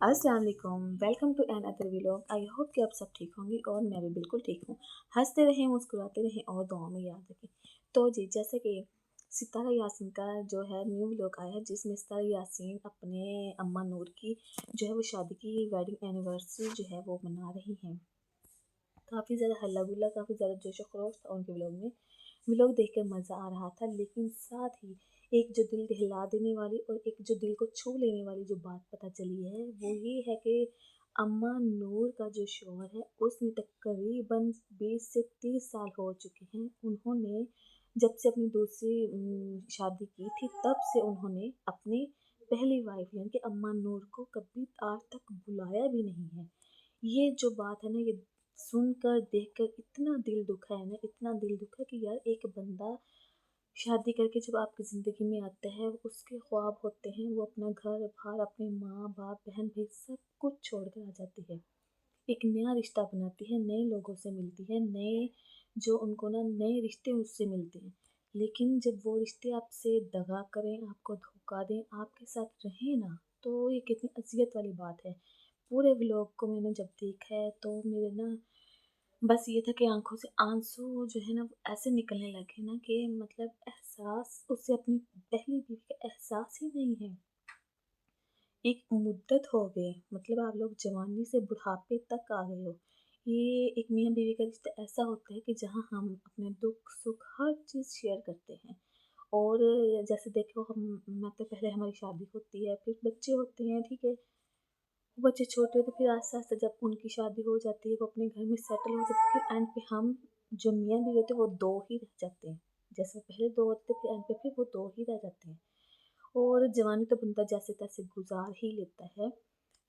अस्सलाम वालेकुम, welcome to another vlog. I hope कि आप सब ठीक होंगे और मैं भी बिल्कुल ठीक हूँ। हंसते रहें, मुस्कुराते रहें और दुआओं में याद रखें। तो जी, जैसे कि सितारा यासीन का जो है न्यू व्लॉग आया है, जिसमें सितारा यासीन अपने अम्मा नूर की जो है वो शादी की वेडिंग एनिवर्सरी जो है वो मना रही हैं। काफ़ी ज़्यादा हल्ला गुल्ला, काफ़ी ज़्यादा जोश व खरोश था उनके व्लॉग में। व्लॉग देखकर मज़ा आ रहा था, लेकिन साथ ही एक जो दिल दहला देने वाली और एक जो दिल को छू लेने वाली जो बात पता चली है वो ये है कि अम्मा नूर का जो शौहर है उसने तकरीबन 20 से 30 साल हो चुके हैं। उन्होंने जब से अपनी दूसरी शादी की थी तब से उन्होंने अपनी पहली वाइफ यानी कि अम्मा नूर को कभी आज तक बुलाया भी नहीं है। ये जो बात है ना, ये सुनकर देखकर इतना दिल दुखा है ना, इतना दिल दुखा कि यार एक बंदा शादी करके जब आपकी ज़िंदगी में आता है, उसके ख्वाब होते हैं वो अपना घर बार, अपने माँ बाप बहन भाई सब कुछ छोड़ कर आ जाती है। एक नया रिश्ता बनाती है, नए लोगों से मिलती है, नए जो उनको ना नए रिश्ते उससे मिलते हैं। लेकिन जब वो रिश्ते आपसे दगा करें, आपको धोखा दें, आपके साथ रहें ना, तो ये कितनी अज़ियत वाली बात है। पूरे व्लॉग को मैंने जब देखा है तो मेरे ना बस ये था कि आँखों से आँसू जो है ना वो ऐसे निकलने लगे ना कि मतलब एहसास उसे अपनी पहली बीवी का एहसास ही नहीं है। एक मुद्दत हो गई, मतलब आप लोग जवानी से बुढ़ापे तक आ गए हो। ये एक मियाँ बीवी का रिश्ता ऐसा होता है कि जहाँ हम अपने दुख सुख हर चीज़ शेयर करते हैं। और जैसे देखो हम मैं तो पहले हमारी शादी होती है, फिर बच्चे होते हैं, ठीक है। वो बच्चे छोटे होते फिर आस्ते-आस्ते जब उनकी शादी हो जाती है, वो अपने घर में सेटल हो जाते हैं, फिर एंड पे हम जो मियाँ बीवी होते हैं वो 2 ही रह जाते हैं। जैसे पहले 2 होते थे, फिर एंड पे फिर वो 2 ही रह जाते हैं। और जवानी तो बंदा जैसे-तैसे गुज़ार ही लेता है,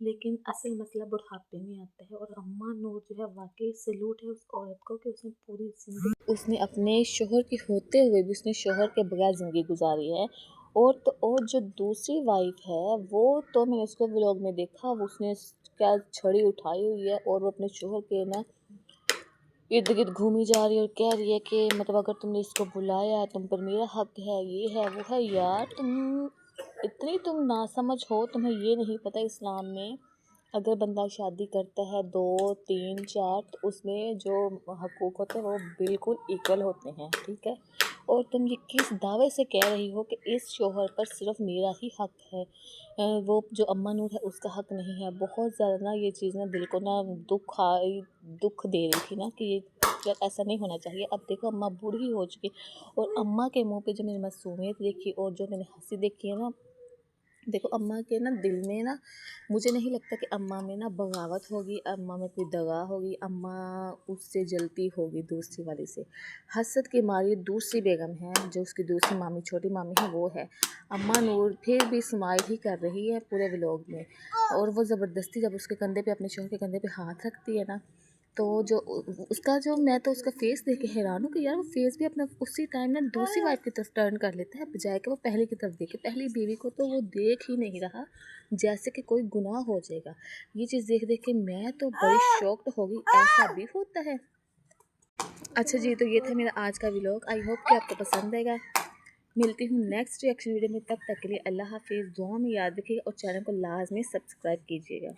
लेकिन असल मसला बुढ़ापे में आता है। और अम्मा नूर जो है वाक़ई सैल्यूट है उस औरत को कि उसने पूरी ज़िंदगी उसने अपने शौहर के होते हुए भी उसने शौहर के बगैर ज़िंदगी गुज़ारी है। और जो दूसरी वाइफ़ है वो तो मैंने उसको व्लॉग में देखा, वो उसने क्या छड़ी उठाई हुई है और वो अपने शौहर के ना इर्द-गिर्द घूमी जा रही है और कह रही है कि मतलब अगर तुमने इसको बुलाया है, तुम पर मेरा हक है, ये है, वो है। यार तुम नासमझ हो, तुम्हें ये नहीं पता इस्लाम में अगर बंदा शादी करता है 2, 3, 4 तो उसमें जो हकूक़ होते हैं वो बिल्कुल इक्वल होते हैं, ठीक है? और तुम ये किस दावे से कह रही हो कि इस शौहर पर सिर्फ़ मेरा ही हक है, वो जो अम्मा नूर है उसका हक नहीं है। बहुत ज़्यादा ना ये चीज़ ना दिल को ना दुःख दे रही थी ना कि ये यार ऐसा नहीं होना चाहिए। अब देखो अम्मा बूढ़ी हो चुकी और अम्मा के मुँह पे जो मैंने मासूमियत देखी और जो मैंने हँसी देखी है ना, देखो अम्मा के ना दिल में ना मुझे नहीं लगता कि अम्मा में ना बगावत होगी, अम्मा में कोई दगा होगी, अम्मा उससे जलती होगी दूसरी वाली से। हसद की मारी दूसरी बेगम है जो उसकी दूसरी मामी छोटी मामी है वो है। अम्मा नूर फिर भी स्माइल ही कर रही है पूरे व्लॉग में। और वो ज़बरदस्ती जब उसके कंधे पे अपने शौहर के कंधे पे हाथ रखती है ना, तो जो उसका जो मैं तो उसका फेस देख के हैरान हूँ कि यार वो फेस भी अपना उसी टाइम ना दूसरी वाइफ की तरफ टर्न कर लेता है बजाय कि वो पहले की तरफ देखे। पहली बीवी को तो वो देख ही नहीं रहा, जैसे कि कोई गुनाह हो जाएगा। ये चीज़ देख देख के मैं तो बड़ी शॉक्ड हो गई, ऐसा भी होता है। अच्छा जी, तो ये था मेरा आज का व्लॉग। आई होप कि आपको पसंद आएगा। मिलती हूँ नेक्स्ट रिएक्शन वीडियो में, तब तक के लिए अल्लाह हाफिज़। दुआ में याद रखिएगा और चैनल को लाजमी सब्सक्राइब कीजिएगा।